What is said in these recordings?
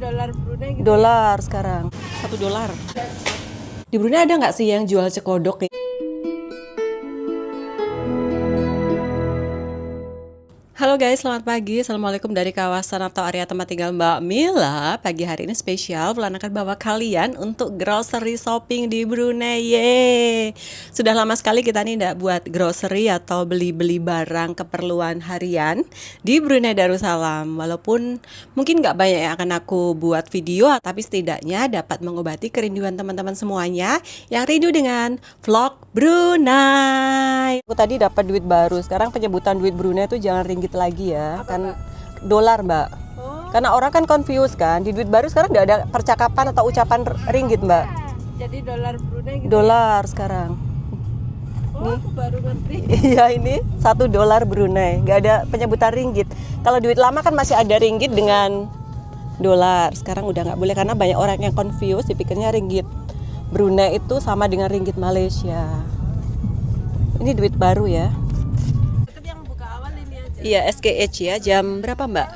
dolar Brunei gitu. Dolar sekarang. $1. Di Brunei ada nggak sih yang jual cekodok nih? Halo guys, selamat pagi. Assalamualaikum dari kawasan atau area tempat tinggal Mbak Mila. Pagi hari ini spesial, Bulan akan bawa kalian untuk grocery shopping di Brunei. Yeay. Sudah lama sekali kita nih nggak buat grocery atau beli-beli barang keperluan harian di Brunei Darussalam. Walaupun mungkin nggak banyak yang akan aku buat video, tapi setidaknya dapat mengobati kerinduan teman-teman semuanya yang rindu dengan vlog Brunei. Aku tadi dapat duit baru. Sekarang penyebutan duit Brunei itu jangan ringgit lagi ya, kan dolar Mbak. Karena orang kan confused kan, di duit baru sekarang nggak ada percakapan atau ucapan ringgit Mbak. Jadi dolar Brunei gitu. Dolar sekarang. Oh, aku baru ngerti. Iya, ini $1 Brunei, nggak ada penyebutan ringgit. Kalau duit lama kan masih ada ringgit dengan dolar. Sekarang udah nggak boleh karena banyak orang yang confused, dipikirnya ringgit Brunei itu sama dengan ringgit Malaysia. Ini duit baru ya. Iya, SKH ya. Jam berapa Mbak?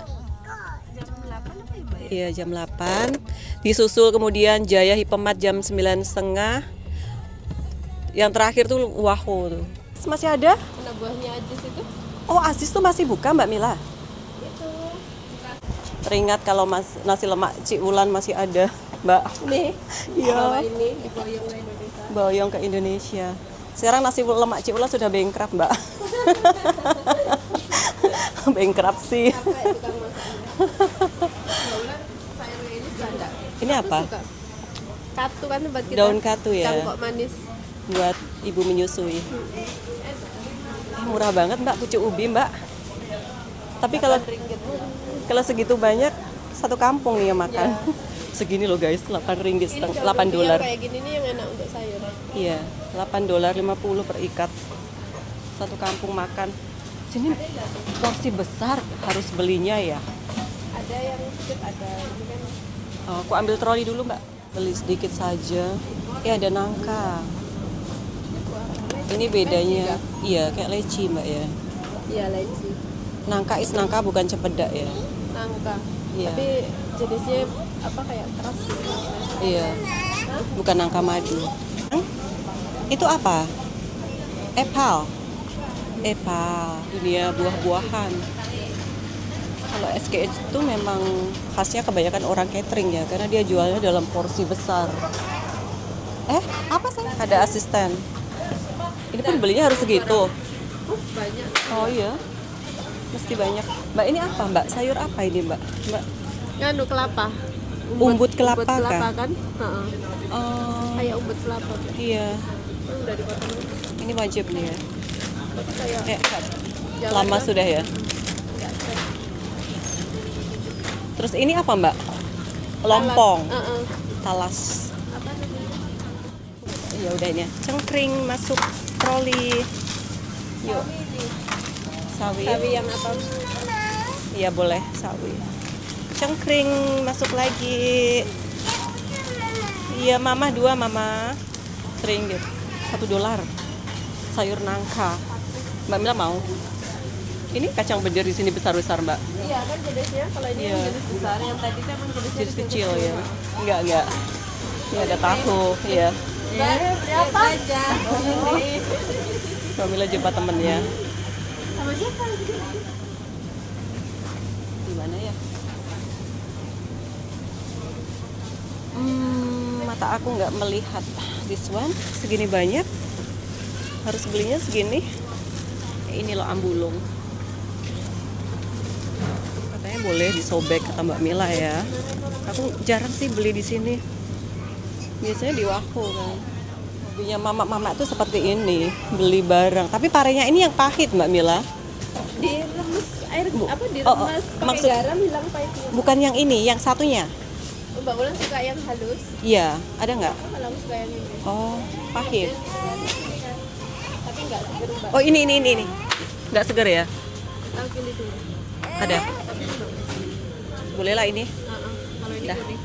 Jam 8 apa ya, Mbak? Iya, jam 8. Disusul kemudian Jaya Hipermart jam 9.30. Yang terakhir tuh Wahoo tuh. Masih ada? Mana buahnya Ajis itu? Oh, Aziz tuh masih buka Mbak Mila? Itu. Teringat kalau nasi lemak Cik Wulan masih ada, Mbak. Nih. Iya. Bawa ini diboyong ke Indonesia. Boyong ke Indonesia. Sekarang nasi lemak Cik Wulan sudah bankrupt, Mbak. Bankrupt sih. Apa ya tukang masaknya? Mbak sayurnya ini suka enggak? Ini apa? Suka. Katu kan tempat kita. Daun katu ya. Cangkok manis. Buat ibu menyusui. Murah banget Mbak, pucuk ubi Mbak. Tapi kalau segitu banyak, satu kampung nih yang makan. Segini loh guys, 8 ringgit, $8. Kayak gini nih yang enak untuk sayur. Iya, $8.50 per ikat. Satu kampung makan. Sini porsi besar harus belinya ya. Ada yang sedikit, ada ini kan. Oh, aku ambil troli dulu Mbak. Beli sedikit saja. Ada nangka. Ini bedanya. Iya, kayak leci Mbak ya. Iya, leci. Nangka nangka bukan cempedak ya. Nangka. Iya. Tapi jenisnya apa kayak keras gitu. Iya. Bukan nangka madu. Itu apa? Epal. Dunia buah-buahan. Kalau SKH itu memang khasnya kebanyakan orang catering ya, karena dia jualnya dalam porsi besar. Apa sih? Ada asisten. Ini pun belinya harus segitu. Banyak. Oh iya. Mesti banyak. Mbak, ini apa Mbak? Sayur apa ini Mbak? Nganu kelapa. Umbut kelapa Umbut kelapa kah? kan? Heeh. Oh, Kayak umbut kelapa. iya. Udah dipotong. Ini wajib nih ya. Kayak Lama sudah ya. Terus ini apa Mbak? Lompong. Talas. Apa namanya? Ya udah ini. Cengkring masuk troli. Yuk. Sawi. Sawi yang apa? Iya boleh sawi. Cengkring masuk lagi. Iya mama 2 mama. $1 $1. Sayur nangka. Mbak Mila mau? Ini kacang bendir di sini besar-besar Mbak. Iya kan jenisnya kalau ini yang jenis besar, yang tadi itu emang jenis Kecil ya. Enggak. Ini ada tahu, ya. Beli apa? Mbak Mila jumpa temennya. Sama siapa? Gimana ya? Mata aku nggak melihat. This one segini banyak. Harus belinya segini. Ini loh ambulung. Katanya boleh disobek kata Mbak Mila ya. Aku jarang sih beli di sini. Biasanya di Wahoo kan. Hobinya mama-mama itu seperti ini, beli barang. Tapi parenya ini yang pahit Mbak Mila. Diremes air apa diremes pakai maksud- garam hilang pahitnya. Bukan yang ini, yang satunya. Mbak Ulan suka yang halus. Iya, ada nggak? Kalau aku suka yang ini. Oh, pahit. Tapi nggak seger Mbak. Oh ini. Nggak segar ya? Aku pilih dulu. Ada. Boleh lah ini. Kalau ini Dah. kuning.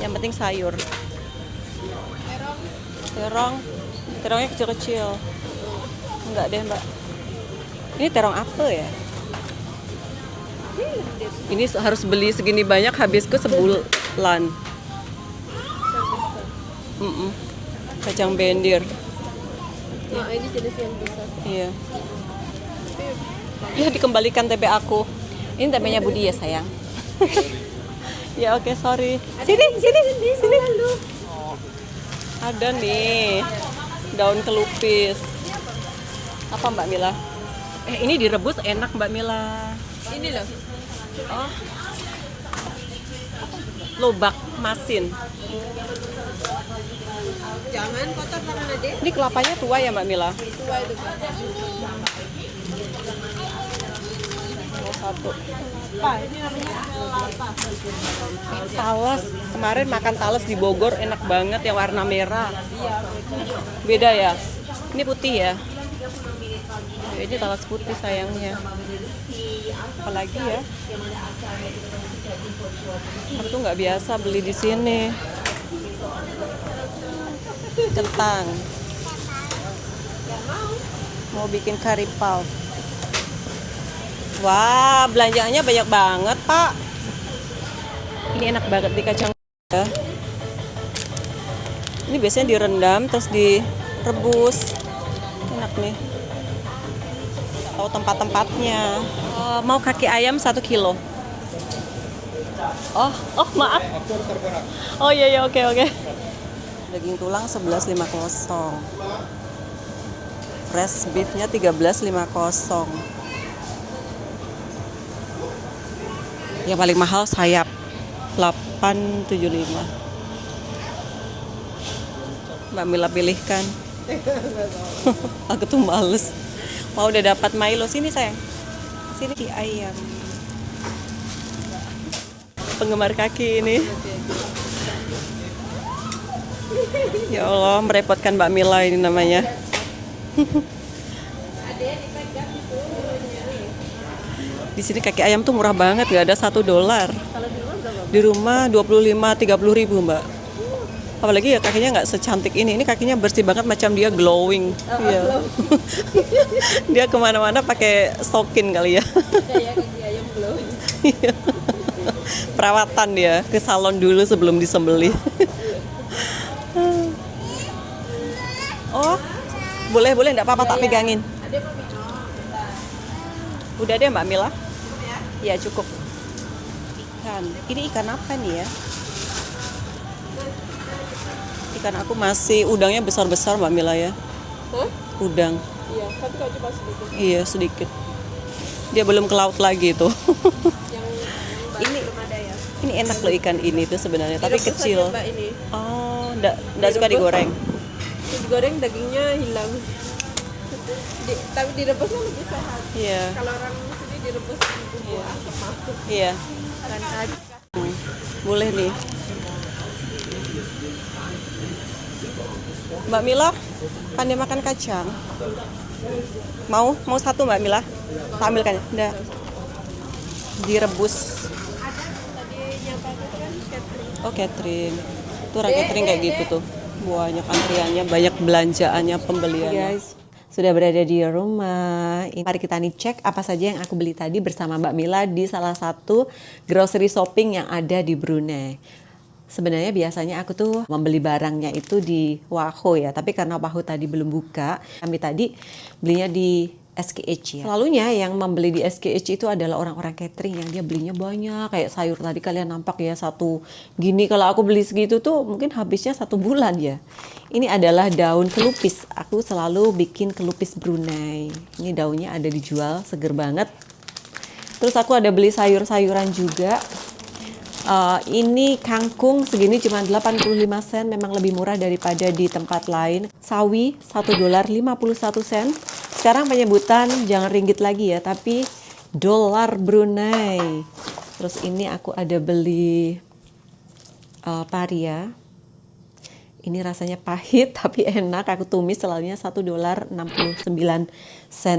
Yang penting sayur. Terong. Terongnya kecil-kecil. Enggak deh Mbak. Ini terong apa ya? Ini harus beli segini banyak, habisku lan. Kacang bendir. Nah, ini jenis yang besar. Iya. Ya, dikembalikan tempe aku. Ini tempenya Budi ya, sayang. Ya, oke, sorry. Sini. Ada nih daun kelupis. Apa Mbak Mila? Ini direbus enak Mbak Mila. Ini loh. Oh. Lobak masin. Jangan kotor tangan Ade. Ini kelapanya tua ya Mbak Mila? Tua itu Kak. Oh, satu. Pak, ini namanya kelapa. Talas. Kemarin makan talas di Bogor enak banget yang warna merah. Iya. Beda ya? Ini putih ya? Ya, ini talas putih sayangnya. Apalagi ya? Aku tuh nggak biasa beli di sini. Kentang. Mau bikin kari pau. Wah, belanjaannya banyak banget, Pak. Ini enak banget di kacang. Ini biasanya direndam terus direbus. Enak nih. Tahu tempat-tempatnya. Mau kaki ayam 1 kilo. Oh maaf. Oh iya oke. Daging tulang 11.50. Fresh beef-nya 13.50. Yang paling mahal sayap 875. Mbak Mila pilihkan. Aku tuh males. Mau udah dapat Milo, sini sayang. Sini kaki ayam. Penggemar kaki ini. Ya Allah, merepotkan Mbak Mila ini namanya. Di sini kaki ayam tuh murah banget, nggak ada $1. Kalau di rumah berapa? Di rumah 25-30 ribu Mbak. Apalagi ya kakinya nggak secantik ini kakinya bersih banget macam dia glowing. Iya. Dia kemana-mana pakai stokin kali ya. Kayak kaki ayam glowing. Iya. Perawatan dia ke salon dulu sebelum disembelih. Oh, boleh enggak apa-apa tak pegangin. Ade mau minum. Udah deh Mbak Mila. Ya. Ya cukup. Ikan. Ini ikan apa nih ya? Ikan aku masih udangnya besar-besar Mbak Mila ya. Hah? Udang. Iya, tapi kok cuma sedikit. Iya sedikit. Dia belum ke laut lagi tuh. Yang Ini belum ada ya. ini enak loh ikan ini tuh sebenarnya, tapi Direbus kecil. aja, Mbak, ini. Oh, enggak suka Direbus. digoreng. Digoreng dagingnya hilang. Tapi direbusnya lebih sehat. Iya. Kalau orang sini direbus bumbu asam masuk. Iya. Dan kacang. Boleh nih. Mbak Mila, pandai makan kacang. Mau satu Mbak Mila? Tak ambilkan. Udah. Direbus. Ada tadi nyapa itu kan catering. Oh, catering. Tuh orang catering kayak gitu tuh. Banyak antriannya, banyak belanjaannya, pembeliannya. Guys, sudah berada di rumah. Mari kita nih cek apa saja yang aku beli tadi bersama Mbak Mila di salah satu grocery shopping yang ada di Brunei. Sebenarnya biasanya aku tuh membeli barangnya itu di Waho ya, tapi karena Waho tadi belum buka, kami tadi belinya di SKH ya. Selalunya yang membeli di SKH itu adalah orang-orang catering yang dia belinya banyak, kayak sayur tadi kalian nampak ya, satu gini kalau aku beli segitu tuh mungkin habisnya 1 bulan ya. Ini adalah daun kelupis, aku selalu bikin kelupis Brunei. Ini daunnya ada dijual, seger banget. Terus aku ada beli sayur-sayuran juga. Ini kangkung segini cuma 85 sen, memang lebih murah daripada di tempat lain. Sawi $1.51. Sekarang penyebutan jangan ringgit lagi ya, tapi dolar Brunei. Terus ini aku ada beli paria. Ini rasanya pahit tapi enak, aku tumis selalunya $1.69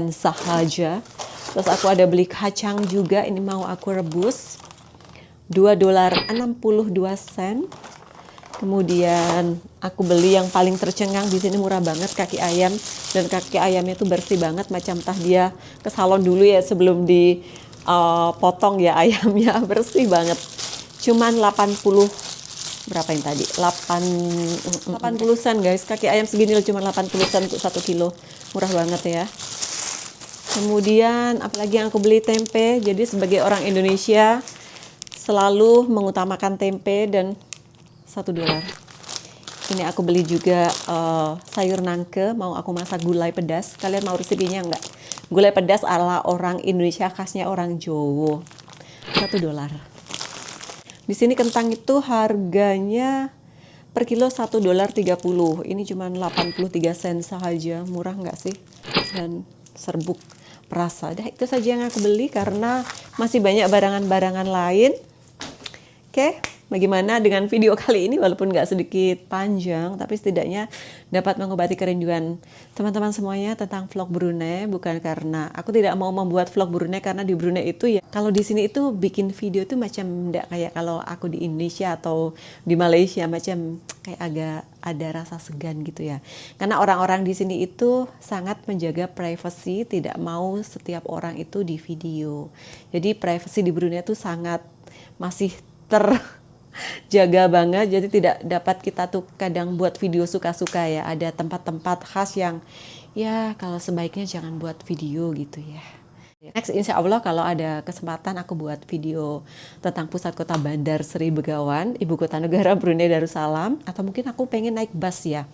sahaja. Terus aku ada beli kacang juga, ini mau aku rebus. $2.62. Kemudian aku beli yang paling tercengang di sini murah banget, kaki ayam, dan kaki ayamnya itu bersih banget macam tah dia ke salon dulu ya sebelum dipotong ya ayamnya, bersih banget. Cuman 80 berapa yang tadi? 80 sen guys. Kaki ayam segini loh, cuma 80 sen untuk 1 kilo. Murah banget ya. Kemudian apalagi yang aku beli? Tempe. Jadi sebagai orang Indonesia selalu mengutamakan tempe dan $1. Ini aku beli juga sayur nangke, mau aku masak gulai pedas. Kalian mau resepnya enggak? Gulai pedas ala orang Indonesia, khasnya orang Jawa. $1. Di sini kentang itu harganya per kilo $1.30. Ini cuma 83 sen saja, murah nggak sih? Dan serbuk perasa. Dah itu saja yang aku beli karena masih banyak barangan-barangan lain. Oke, bagaimana dengan video kali ini? Walaupun nggak sedikit panjang, tapi setidaknya dapat mengobati kerinduan teman-teman semuanya tentang vlog Brunei. Bukan karena aku tidak mau membuat vlog Brunei, karena di Brunei itu ya, kalau di sini itu bikin video itu macam nggak kayak kalau aku di Indonesia atau di Malaysia, macam kayak agak ada rasa segan gitu ya. Karena orang-orang di sini itu sangat menjaga privasi, tidak mau setiap orang itu di video. Jadi privasi di Brunei itu sangat masih terjaga banget, jadi tidak dapat kita tuh kadang buat video suka-suka ya. Ada tempat-tempat khas yang ya kalau sebaiknya jangan buat video gitu ya. Next, insya Allah kalau ada kesempatan aku buat video tentang pusat kota Bandar Seri Begawan, ibu kota negara Brunei Darussalam, atau mungkin aku pengen naik bus ya.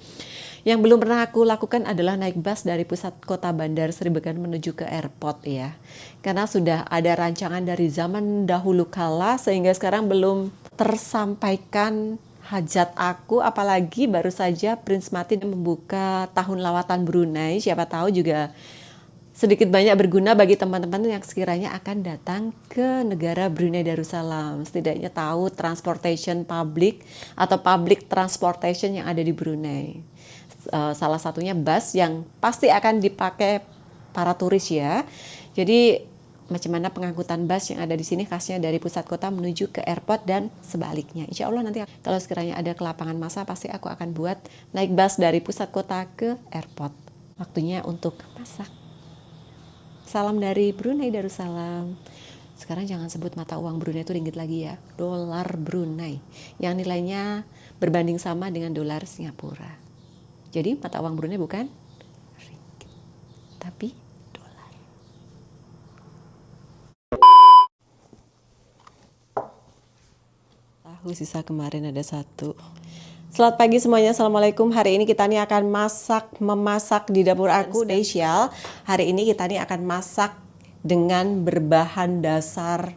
Yang belum pernah aku lakukan adalah naik bus dari pusat kota Bandar Seri Begawan menuju ke airport ya. Karena sudah ada rancangan dari zaman dahulu kala sehingga sekarang belum tersampaikan hajat aku, apalagi baru saja Prince Martin membuka tahun lawatan Brunei. Siapa tahu juga sedikit banyak berguna bagi teman-teman yang sekiranya akan datang ke negara Brunei Darussalam. Setidaknya tahu transportation public atau public transportation yang ada di Brunei. Salah satunya bus yang pasti akan dipakai para turis ya. Jadi macam mana pengangkutan bus yang ada di sini khasnya dari pusat kota menuju ke airport dan sebaliknya. Insya Allah nanti kalau sekiranya ada kelapangan masa pasti aku akan buat naik bus dari pusat kota ke airport. Waktunya untuk masak. Salam dari Brunei Darussalam. Sekarang jangan sebut mata uang Brunei itu ringgit lagi ya. Dolar Brunei. Yang nilainya berbanding sama dengan dolar Singapura. Jadi mata uang Brunei bukan ringgit, tapi dolar. Tahu sisa kemarin ada 1. Selamat pagi semuanya, assalamualaikum. Hari ini kita nih akan memasak di dapur aku spesial. Hari ini kita nih akan masak dengan berbahan dasar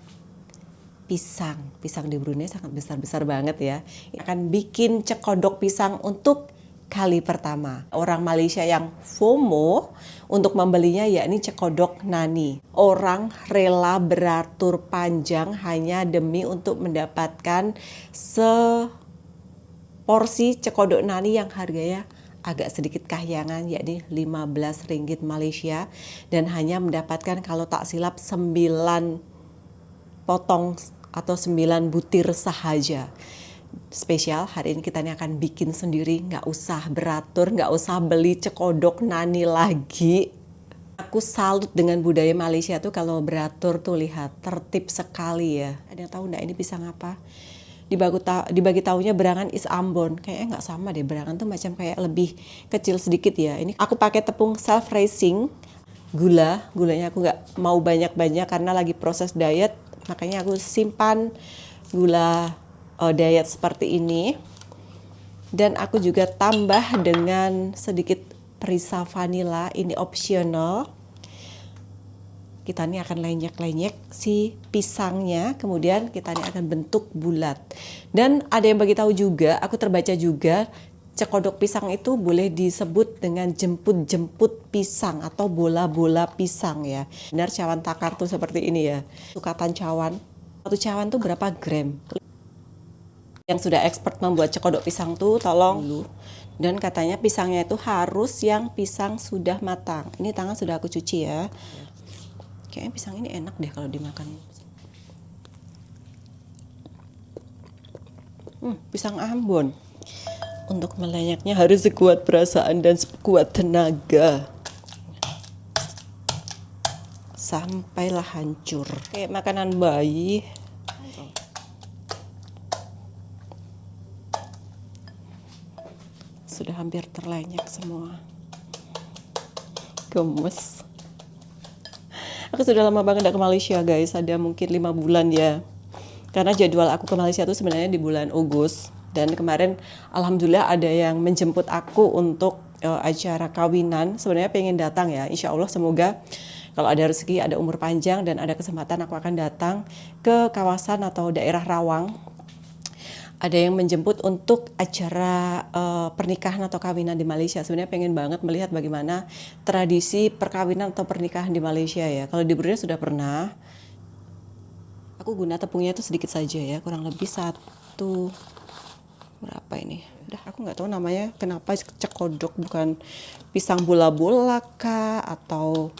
pisang. Pisang di Brunei sangat besar-besar banget ya. Akan bikin cekodok pisang untuk kali pertama. Orang Malaysia yang FOMO untuk membelinya yakni cekodok nani. Orang rela beratur panjang hanya demi untuk mendapatkan seporsi cekodok nani yang harganya agak sedikit kahyangan, yakni 15 ringgit Malaysia, dan hanya mendapatkan kalau tak silap 9 potong atau 9 butir sahaja. Spesial hari ini kita akan bikin sendiri, nggak usah beratur, nggak usah beli cekodok nani lagi. Aku salut dengan budaya Malaysia tuh kalau beratur tuh, lihat tertib sekali ya. Ada yang tahu nggak ini pisang apa? Dibagi tahunya berangan is Ambon. Kayaknya nggak sama deh, berangan tuh macam kayak lebih kecil sedikit ya. Ini aku pakai tepung self raising, gulanya aku nggak mau banyak-banyak karena lagi proses diet, makanya aku simpan gula diet seperti ini. Dan aku juga tambah dengan sedikit perisa vanila, ini optional. Kita ini akan lenyek-lenyek si pisangnya, kemudian kita ini akan bentuk bulat. Dan ada yang bagi tahu juga, aku terbaca juga, cekodok pisang itu boleh disebut dengan jemput-jemput pisang atau bola-bola pisang ya. Benar, cawan takar tuh seperti ini ya. Sukatan cawan. Satu cawan tuh berapa gram? Yang sudah expert membuat cekodok pisang tuh tolong dulu. Dan katanya pisangnya itu harus yang pisang sudah matang. Ini tangan sudah aku cuci ya. Kayaknya pisang ini enak deh kalau dimakan. Pisang Ambon. Untuk melenyeknya harus sekuat perasaan dan sekuat tenaga. Sampailah hancur. Kayak makanan bayi. sudah hampir terlenyek semua. Gemes. Aku sudah lama banget gak ke Malaysia guys, ada mungkin 5 bulan ya. Karena jadwal aku ke Malaysia itu sebenarnya di bulan Agustus. Dan kemarin alhamdulillah ada yang menjemput aku untuk acara kawinan. Sebenarnya pengen datang ya, insya Allah semoga kalau ada rezeki, ada umur panjang dan ada kesempatan aku akan datang ke kawasan atau daerah Rawang. Ada yang menjemput untuk acara pernikahan atau kawinan di Malaysia. Sebenarnya pengen banget melihat bagaimana tradisi perkawinan atau pernikahan di Malaysia ya. Kalau di Brunei sudah pernah. Aku guna tepungnya itu sedikit saja ya, kurang lebih satu, berapa ini? Udah aku nggak tahu namanya kenapa cekodok, bukan pisang bola-bola kah atau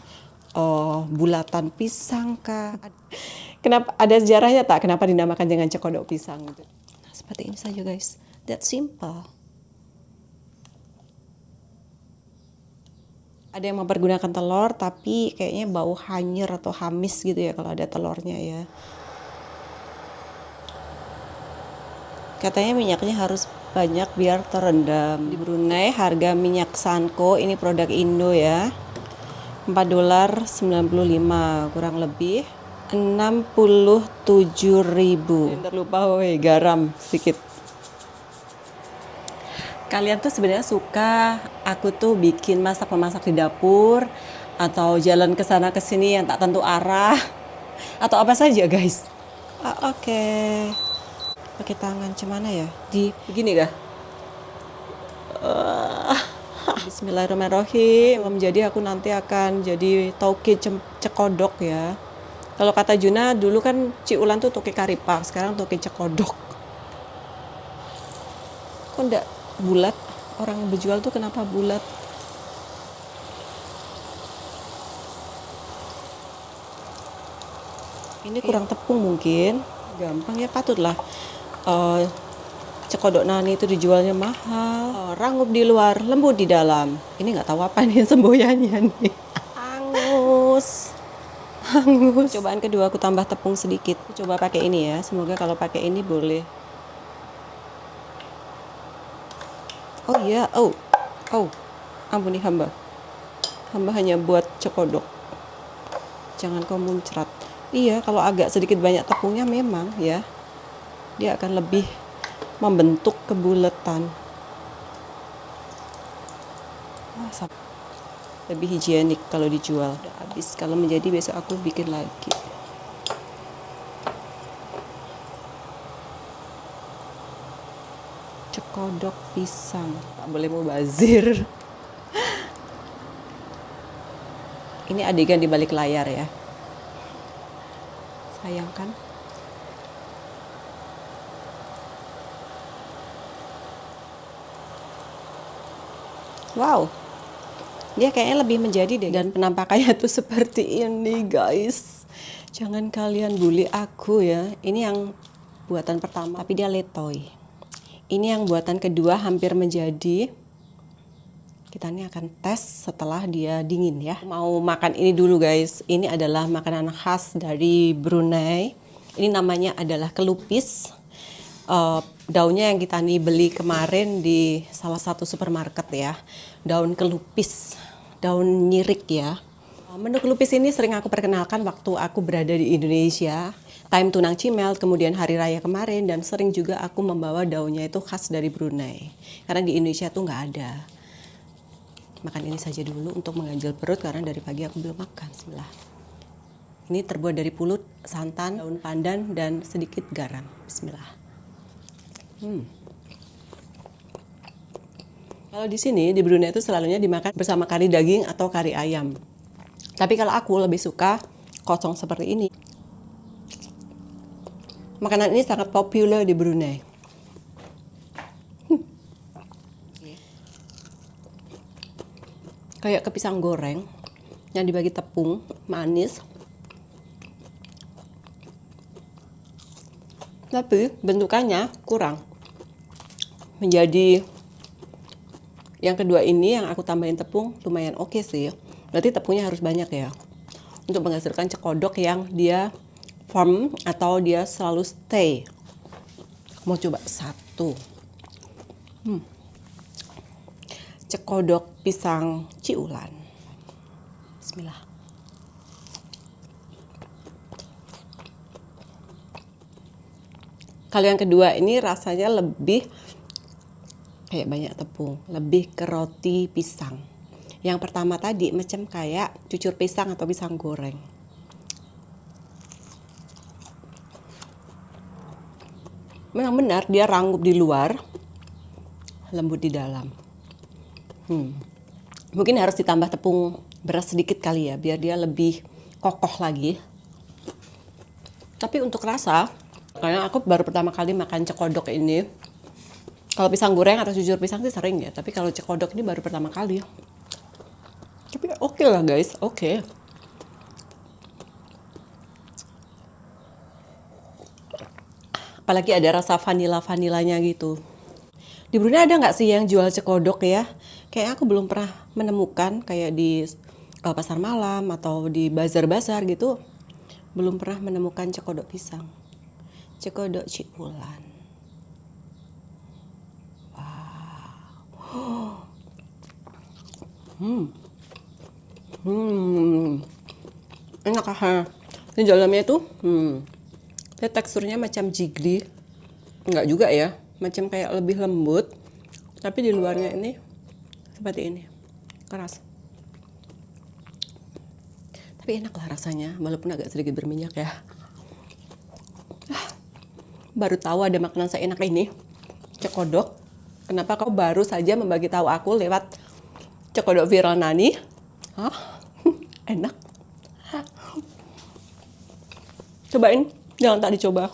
bulatan pisang kah? Kenapa ada sejarahnya tak? Kenapa dinamakan dengan cekodok pisang gitu? Nah, seperti ini saja guys, that simple. Ada yang mempergunakan telur tapi kayaknya bau hanyir atau hamis gitu ya kalau ada telurnya ya. Katanya minyaknya harus banyak biar terendam. Di Brunei harga minyak Sanko, ini produk Indo ya, $4.95, kurang lebih 67.000. Jangan lupa garam sedikit. Kalian tuh sebenarnya suka aku tuh bikin masak-memasak di dapur atau jalan ke sana ke sini yang tak tentu arah atau apa saja guys. Oke. Pakai tangan cemana ya? Di begini kah? Bismillahirrahmanirrahim. Jadi aku nanti akan jadi toke cekodok ya. Kalau kata Juna dulu kan Ci Ulan tuh toke karipak, sekarang toke cekodok. Kok enggak bulat? Orang yang berjual tuh kenapa bulat? Ini kurang tepung mungkin. Gampang ya, patutlah. Cekodok nani itu dijualnya mahal. Rangup di luar, lembut di dalam. Ini nggak tahu apa nih semboyannya nih. Hangus. Cobaan kedua aku tambah tepung sedikit. Coba pakai ini ya. Semoga kalau pakai ini boleh. Oh iya, ampuni hamba. Hamba hanya buat cekodok. Jangan kau muncrat. Iya, kalau agak sedikit banyak tepungnya memang ya, dia akan lebih membentuk kebulatan. Lebih higienik kalau dijual. Udah habis, kalau menjadi besok aku bikin lagi. Cekodok pisang. Tak boleh mubazir. Ini adegan di balik layar ya. Sayang kan? Wow, dia kayaknya lebih menjadi deh. Dan penampakannya tuh seperti ini guys. Jangan kalian bully aku ya. Ini yang buatan pertama, tapi dia letoy. Ini yang buatan kedua hampir menjadi. Kita ini akan tes setelah dia dingin ya. Mau makan ini dulu guys. Ini adalah makanan khas dari Brunei. Ini namanya adalah kelupis. Daunnya yang kita nih beli kemarin di salah satu supermarket ya. Daun kelupis, daun nyirik ya. Menu kelupis ini sering aku perkenalkan waktu aku berada di Indonesia. Time Tunang Cimel, kemudian Hari Raya kemarin, dan sering juga aku membawa daunnya itu khas dari Brunei. Karena di Indonesia tuh nggak ada. Makan ini saja dulu untuk mengganjal perut karena dari pagi aku belum makan. Bismillah. Ini terbuat dari pulut, santan, daun pandan, dan sedikit garam. Bismillah. Kalau di sini di Brunei itu selalunya dimakan bersama kari daging atau kari ayam. Tapi kalau aku lebih suka kosong seperti ini. Makanan ini sangat populer di Brunei. Kayak ke pisang goreng yang dibagi tepung, manis. Tapi bentukannya kurang. Menjadi yang kedua ini yang aku tambahin tepung lumayan oke sih. Berarti tepungnya harus banyak ya. Untuk menghasilkan cekodok yang dia firm atau dia selalu stay. Mau coba satu. cekodok pisang Ciulan. Bismillah. Kalau yang kedua ini rasanya lebih kayak banyak tepung, lebih ke roti pisang. Yang pertama tadi macam kayak cucur pisang atau pisang goreng. Benar-benar dia ranggup di luar, lembut di dalam. Mungkin harus ditambah tepung beras sedikit kali ya, biar dia lebih kokoh lagi. Tapi untuk rasa, karena aku baru pertama kali makan cekodok ini. Kalau pisang goreng atau cucur pisang sih sering ya, tapi kalau cekodok ini baru pertama kali. Tapi oke lah guys, oke. Apalagi ada rasa vanila-vanilanya gitu. Di Brunei ada nggak sih yang jual cekodok ya? Kayak aku belum pernah menemukan kayak di pasar malam atau di bazar-bazar gitu. Belum pernah menemukan cekodok pisang. Cekodok Ciulan. Wow. Enak kan? Di dalamnya itu teksturnya macam jigli, enggak juga ya, macam kayak lebih lembut, tapi di luarnya ini seperti ini, keras. Tapi enak lah rasanya, walaupun agak sedikit berminyak ya. Baru tahu ada makanan seenak ini, cekodok. Kenapa kau baru saja membagi tahu aku lewat cekodok viral Nani? Enak. Cobain, jangan tak dicoba.